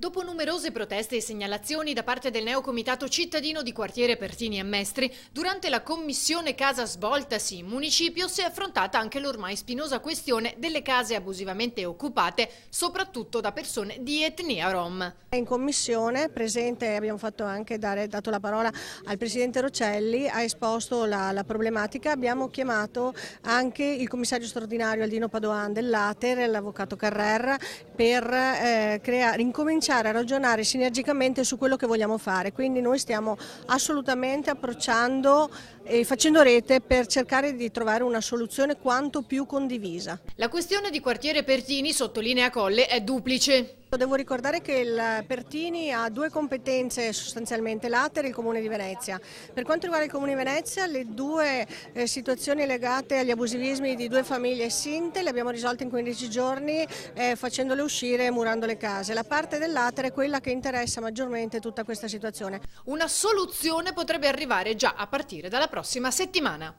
Dopo numerose proteste e segnalazioni da parte del neocomitato cittadino di quartiere Pertini e Mestri, durante la commissione casa svoltasi in municipio si è affrontata anche l'ormai spinosa questione delle case abusivamente occupate, soprattutto da persone di etnia rom. In commissione presente abbiamo dato la parola al Presidente Rocelli, ha esposto la problematica, abbiamo chiamato anche il commissario straordinario Aldino Padoan dell'Ater e l'avvocato Carrer per incominciare a ragionare sinergicamente su quello che vogliamo fare, quindi noi stiamo assolutamente approcciando e facendo rete per cercare di trovare una soluzione quanto più condivisa. La questione di quartiere Pertini, sottolinea Colle, è duplice. Devo ricordare che il Pertini ha due competenze sostanzialmente, l'Ater e il Comune di Venezia. Per quanto riguarda il Comune di Venezia, le due situazioni legate agli abusivismi di due famiglie estinte le abbiamo risolte in 15 giorni facendole uscire e murando le case. La parte dell'Ater è quella che interessa maggiormente tutta questa situazione. Una soluzione potrebbe arrivare già a partire dalla prossima settimana.